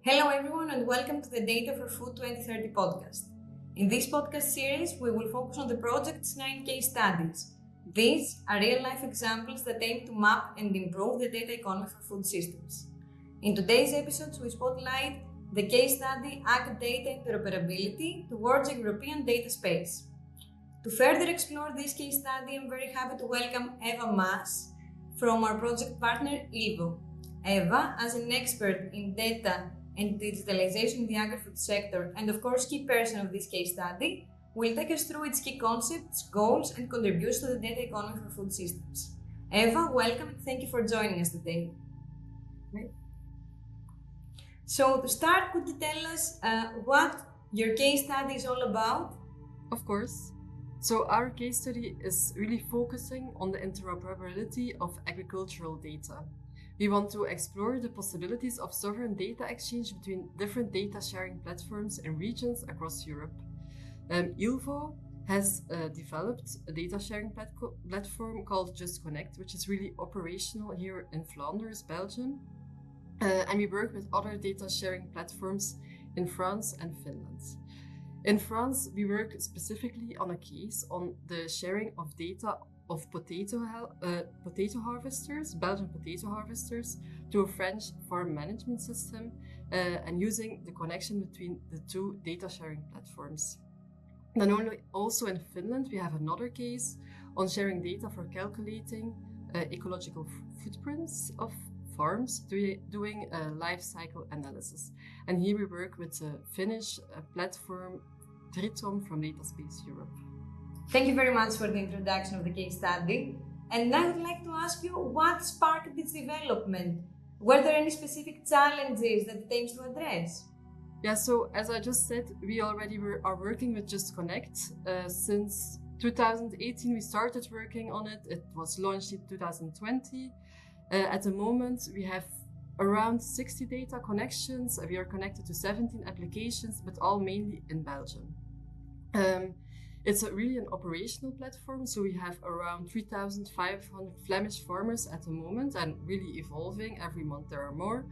Hello everyone and welcome to the Data for Food 2030 podcast. In this podcast series, we will focus on the project's 9 case studies. These are real-life examples that aim to map and improve the data economy for food systems. In today's episodes, we spotlight the case study AgData Interoperability towards a European data space. To further explore this case study, I'm very happy to welcome Eva Maes from our project partner ILVO. Eva, as an expert in data and digitalization in the agri-food sector, and of course key person of this case study, will take us through its key concepts, goals, and contributes to the data economy for food systems. Eva, welcome and thank you for joining us today. Great. So to start, could you tell us what your case study is all about? Of course. So our case study is really focusing on the interoperability of agricultural data. We want to explore the possibilities of sovereign data exchange between different data sharing platforms and regions across Europe. ILVO has developed a data sharing platform called Just Connect, which is really operational here in Flanders, Belgium. And we work with other data sharing platforms in France and Finland. In France, we work specifically on a case on the sharing of data of potato harvesters, Belgian potato harvesters, to a French farm management system and using the connection between the two data sharing platforms. Then also in Finland, we have another case on sharing data for calculating ecological footprints of farms doing a life cycle analysis. And here we work with the Finnish platform Triton from Dataspace Europe. Thank you very much for the introduction of the case study. And I would like to ask you, what sparked its development? Were there any specific challenges that it aims to address? Yeah, so as I just said, we already are working with Just Connect. Since 2018, we started working on it. It was launched in 2020. At the moment, we have around 60 data connections. We are connected to 17 applications, but all mainly in Belgium. It's really an operational platform, so we have around 3,500 Flemish farmers at the moment and really evolving. Every month there are more,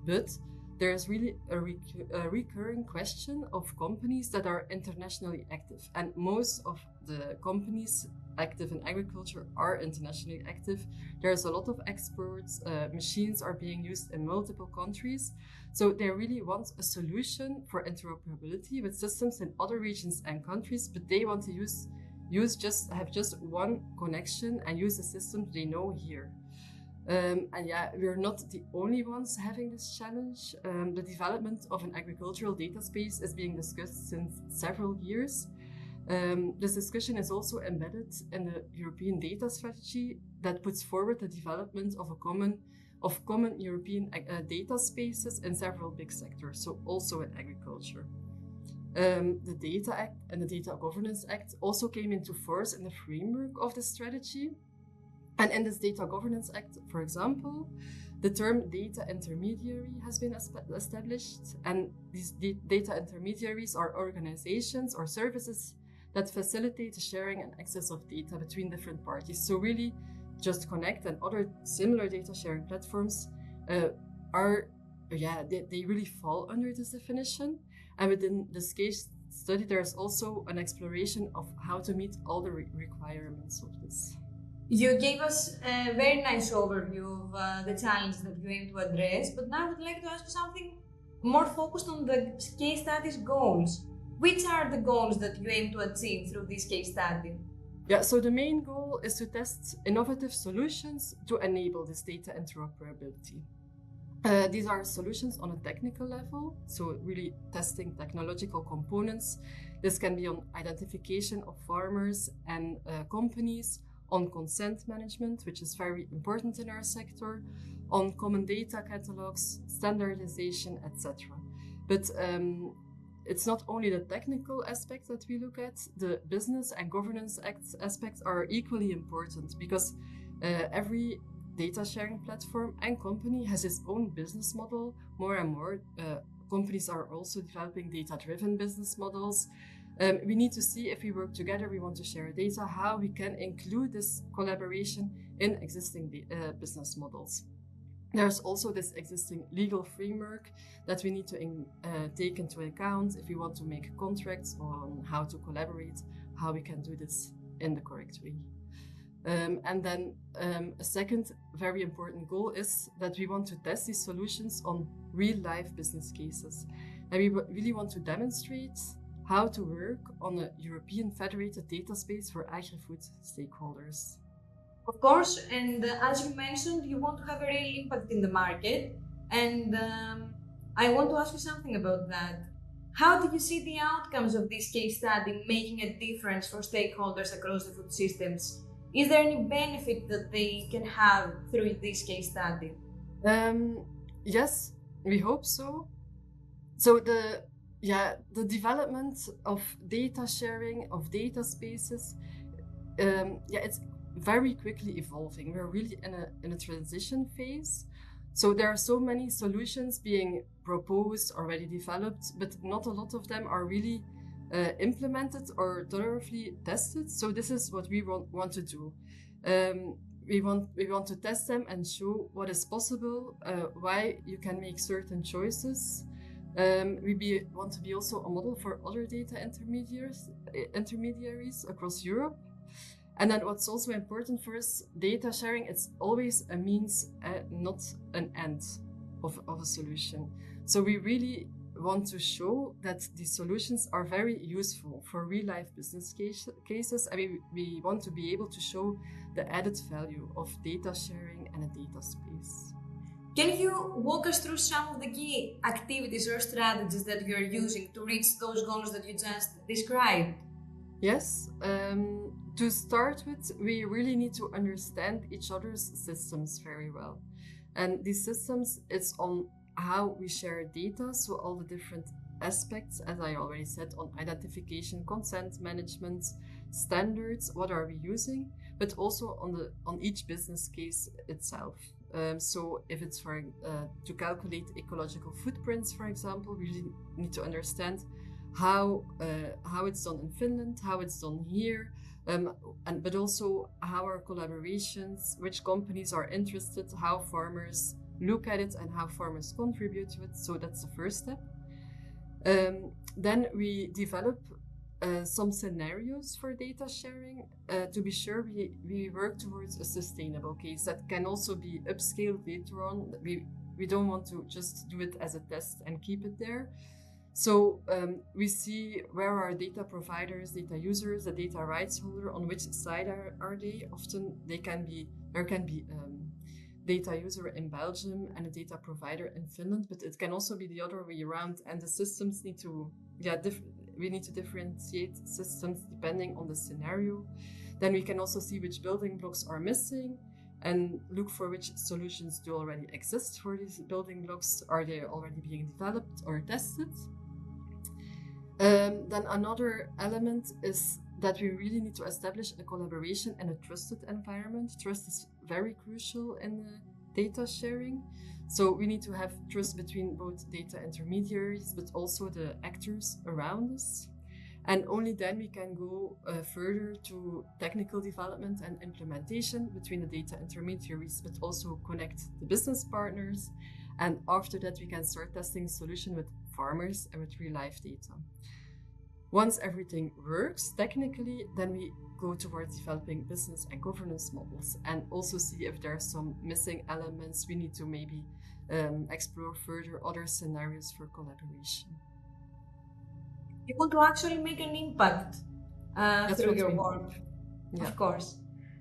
but there's really a recurring question of companies that are internationally active, and most of the companies active in agriculture are internationally active. There's a lot of exports, machines are being used in multiple countries. So they really want a solution for interoperability with systems in other regions and countries, but they want to have just one connection and use the systems they know here. And yeah, we're not the only ones having this challenge. The development of an agricultural data space is being discussed since several years. This discussion is also embedded in the European data strategy that puts forward the development of common European data spaces in several big sectors, so also in agriculture. The Data Act and the Data Governance Act also came into force in the framework of the strategy. And in this Data Governance Act, for example, the term data intermediary has been established, and these data intermediaries are organizations or services that facilitate the sharing and access of data between different parties. So really, Just Connect and other similar data sharing platforms they really fall under this definition. And within this case study, there's also an exploration of how to meet all the requirements of this. You gave us a very nice overview of the challenges that you aim to address, but now I would like to ask you something more focused on the case study's goals. Which are the goals that you aim to achieve through this case study? Yeah, so the main goal is to test innovative solutions to enable this data interoperability. These are solutions on a technical level, so really testing technological components. This can be on identification of farmers and companies, on consent management, which is very important in our sector, on common data catalogs, standardization, etc. But it's not only the technical aspects that we look at, the business and governance aspects are equally important, because every data sharing platform and company has its own business model. More and more companies are also developing data-driven business models. We need to see, if we work together, we want to share data, how we can include this collaboration in existing business models. There's also this existing legal framework that we need to take into account if we want to make contracts on how to collaborate, how we can do this in the correct way. And then a second very important goal is that we want to test these solutions on real-life business cases. And we really want to demonstrate how to work on a European federated data space for agri-food stakeholders. Of course, and as you mentioned, you want to have a real impact in the market, and I want to ask you something about that. How do you see the outcomes of this case study making a difference for stakeholders across the food systems? Is there any benefit that they can have through this case study? Yes, we hope so. So the development of data sharing, of data spaces, it's very quickly evolving. We're really in a transition phase. So there are so many solutions being proposed, already developed, but not a lot of them are really implemented or thoroughly tested. So this is what we want to do. We want to test them and show what is possible, why you can make certain choices. We want to be also a model for other data intermediaries across Europe. And then what's also important for us, data sharing, it's always a means, not an end of a solution. So we really want to show that these solutions are very useful for real-life business cases. I mean, we want to be able to show the added value of data sharing and a data space. Can you walk us through some of the key activities or strategies that you're using to reach those goals that you just described? Yes. To start with, we really need to understand each other's systems very well. And these systems, it's on how we share data, so all the different aspects, as I already said, on identification, consent management, standards, what are we using, but also on each business case itself. So if it's to calculate ecological footprints, for example, we really need to understand how it's done in Finland, how it's done here, but also how our collaborations, which companies are interested, how farmers look at it and how farmers contribute to it. So that's the first step. Then we develop some scenarios for data sharing to be sure we work towards a sustainable case that can also be upscaled later on. We don't want to just do it as a test and keep it there. So we see where are data providers, data users, the data rights holder, on which side are they? Often there can be data user in Belgium and a data provider in Finland, but it can also be the other way around. And the systems need to, we need to differentiate systems depending on the scenario. Then we can also see which building blocks are missing and look for which solutions do already exist for these building blocks. Are they already being developed or tested? Then another element is that we really need to establish a collaboration and a trusted environment. Trust is very crucial in the data sharing. So we need to have trust between both data intermediaries, but also the actors around us. And only then we can go further to technical development and implementation between the data intermediaries, but also connect the business partners. And after that, we can start testing solution with farmers and with real-life data. Once everything works technically, then we go towards developing business and governance models and also see if there are some missing elements. We need to maybe explore further other scenarios for collaboration. You want to actually make an impact through your work, of course.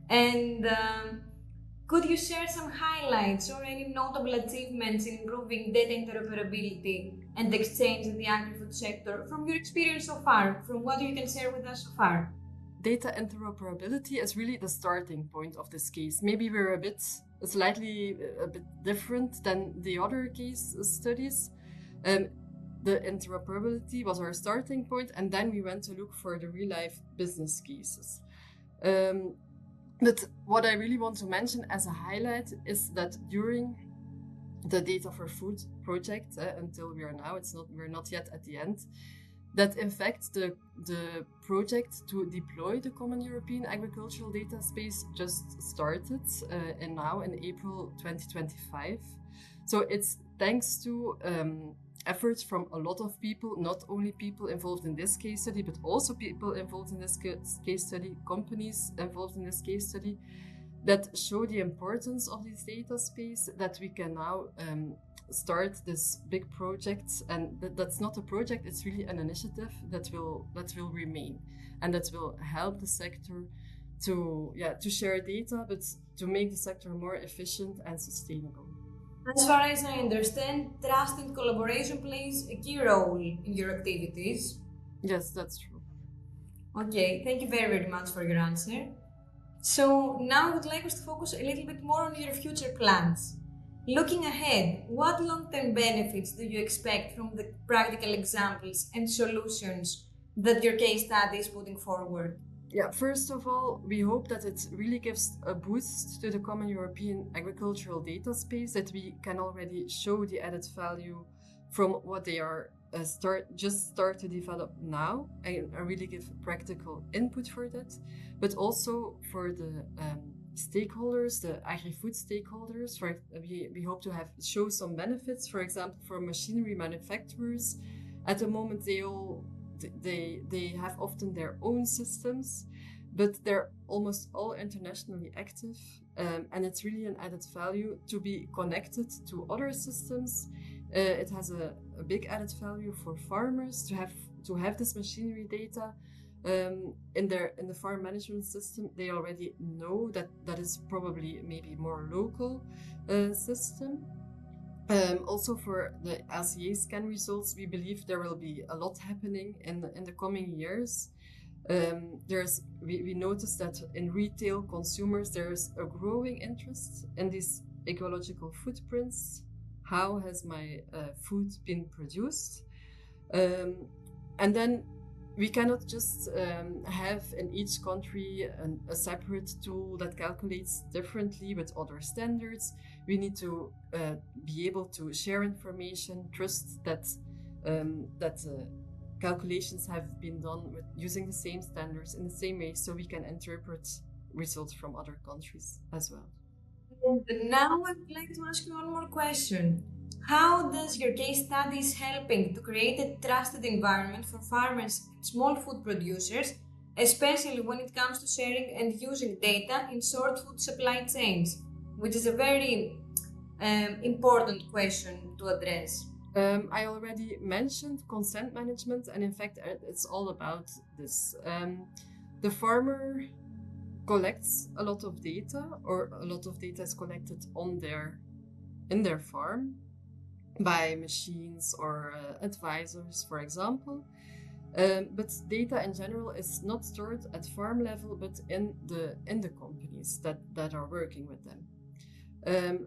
And could you share some highlights or any notable achievements in improving data interoperability and exchange in the agri-food sector from your experience so far, from what you can share with us so far? Data interoperability is really the starting point of this case. Maybe we're a bit different than the other case studies. The interoperability was our starting point, and then we went to look for the real-life business cases. But what I really want to mention as a highlight is that during the Data for Food project, until we are now, we're not yet at the end, that in fact the project to deploy the Common European Agricultural Data Space just started now in April 2025. So it's thanks to efforts from a lot of people, not only people involved in this case study, but also people involved in this case study, companies involved in this case study, that show the importance of this data space, that we can now start this big project. And that's not a project, it's really an initiative that will remain and that will help the sector to share data, but to make the sector more efficient and sustainable. As far as I understand, trust and collaboration plays a key role in your activities. Yes, that's true. Okay, thank you very, very much for your answer. So now I would like us to focus a little bit more on your future plans. Looking ahead, what long-term benefits do you expect from the practical examples and solutions that your case study is putting forward? Yeah, first of all, we hope that it really gives a boost to the common European agricultural data space, that we can already show the added value from what they are start to develop now, and really give practical input for that, but also for the stakeholders, the agri-food stakeholders. We hope to show some benefits, for example, for machinery manufacturers. At the moment, they have often their own systems, but they're almost all internationally active, and it's really an added value to be connected to other systems. It has a big added value for farmers to have this machinery data in the farm management system. They already know that is probably maybe more local system. Also for the LCA scan results, we believe there will be a lot happening in the coming years. We noticed that in retail consumers there's a growing interest in these ecological footprints. How has my food been produced? And then we cannot just have in each country a separate tool that calculates differently with other standards. We need to be able to share information, trust that calculations have been done using the same standards in the same way, so we can interpret results from other countries as well. And now I would like to ask you one more question. How does your case studies helping to create a trusted environment for farmers and small food producers, especially when it comes to sharing and using data in short food supply chains, which is a very important question to address? I already mentioned consent management, and in fact, it's all about this. The farmer collects a lot of data, or a lot of data is collected in their farm by machines or advisors, for example. But data in general is not stored at farm level, but in the companies that are working with them.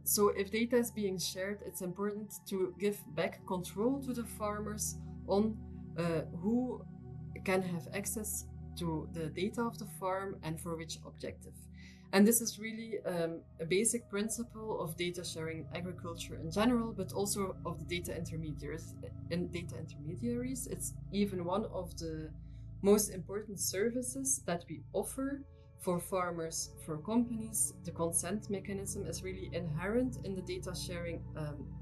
So if data is being shared, it's important to give back control to the farmers on who can have access to the data of the farm and for which objective. And this is really a basic principle of data sharing in agriculture in general, but also of the data intermediaries. It's even one of the most important services that we offer for farmers, for companies. The consent mechanism is really inherent in the data sharing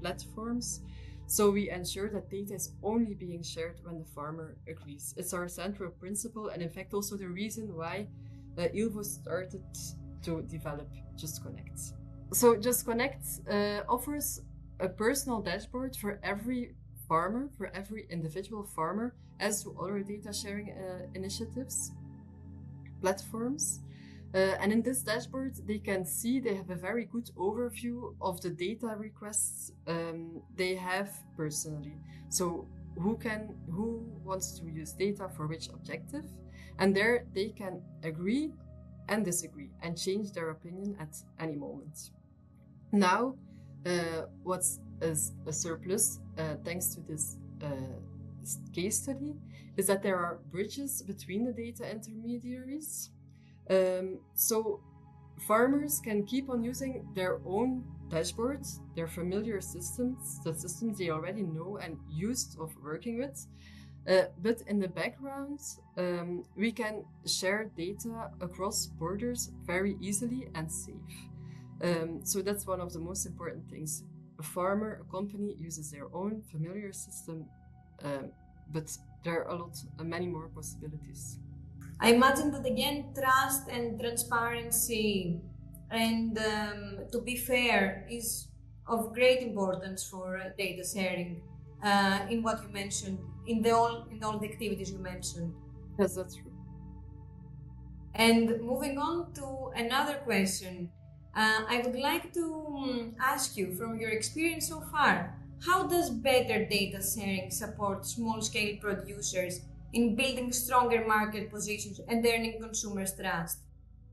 platforms. So we ensure that data is only being shared when the farmer agrees. It's our central principle, and in fact also the reason why ILVO started to develop Just Connect. So Just Connect offers a personal dashboard for every farmer, for every individual farmer, as do other data sharing initiatives, platforms. And in this dashboard, they have a very good overview of the data requests they have personally. So who wants to use data for which objective? And there they can agree and disagree and change their opinion at any moment. Now, what's a surplus thanks to this case study is that there are bridges between the data intermediaries. So farmers can keep on using their own dashboards, their familiar systems, the systems they already know and used of working with. But in the background, we can share data across borders very easily and safe. So that's one of the most important things. a farmer, a company uses their own familiar system, but there are many more possibilities. I imagine that again, trust and transparency and to be fair is of great importance for data sharing in what you mentioned, in all the activities you mentioned. Yes, that's true. And moving on to another question, I would like to ask you, from your experience so far, how does better data sharing support small-scale producers in building stronger market positions and earning consumers' trust?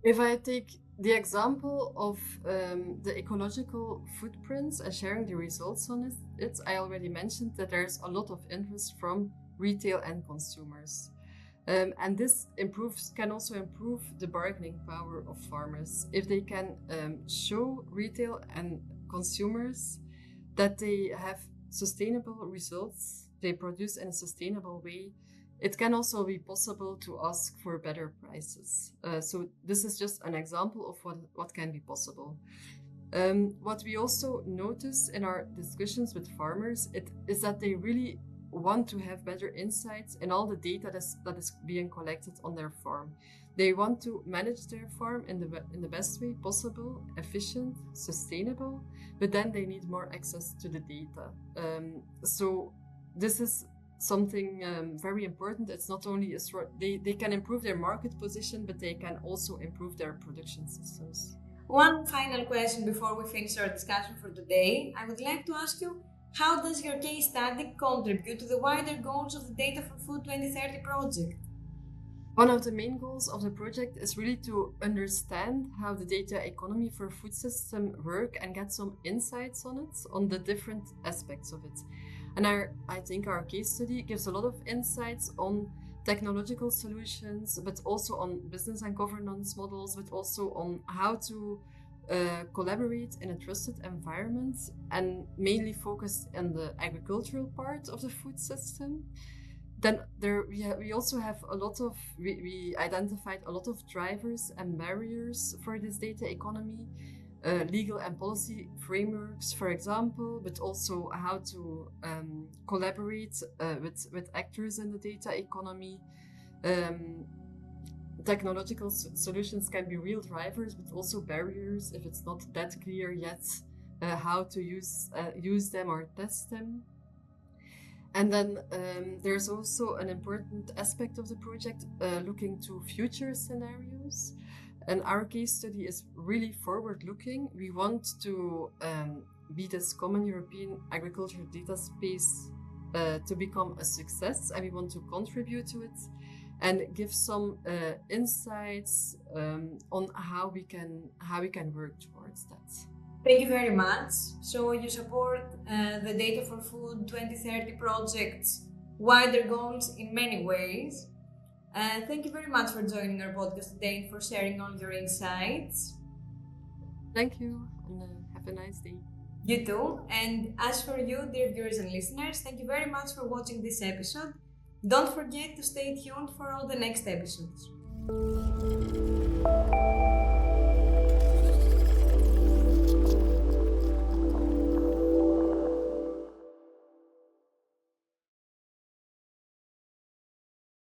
If I take the example of the ecological footprints and sharing the results on it, I already mentioned that there's a lot of interest from retail and consumers. And this can also improve the bargaining power of farmers. If they can show retail and consumers that they have sustainable results, they produce in a sustainable way, it can also be possible to ask for better prices. So this is just an example of what can be possible. What we also notice in our discussions with farmers is that they really want to have better insights in all the data that is being collected on their farm. They want to manage their farm in the best way possible, efficient, sustainable, but then they need more access to the data. So this is something very important. It's not only they can improve their market position, but they can also improve their production systems. One final question before we finish our discussion for today. I would like to ask you, how does your case study contribute to the wider goals of the Data for Food 2030 project? One of the main goals of the project is really to understand how the data economy for food system work and get some insights on it, on the different aspects of it. And I think our case study gives a lot of insights on technological solutions, but also on business and governance models, but also on how to collaborate in a trusted environment, and mainly focused on the agricultural part of the food system. Then we also have we identified a lot of drivers and barriers for this data economy, legal and policy frameworks, for example, but also how to collaborate with actors in the data economy. Technological solutions can be real drivers, but also barriers if it's not that clear yet how to use them or test them. And then there's also an important aspect of the project looking to future scenarios. And our case study is really forward-looking. We want to be this common European agriculture data space to become a success, and we want to contribute to it and give some insights on how we can work towards that. Thank you very much. So you support the Data for Food 2030 project's wider goals in many ways. Thank you very much for joining our podcast today and for sharing all your insights. Thank you, and have a nice day. You too. And as for you, dear viewers and listeners, thank you very much for watching this episode. Don't forget to stay tuned for all the next episodes.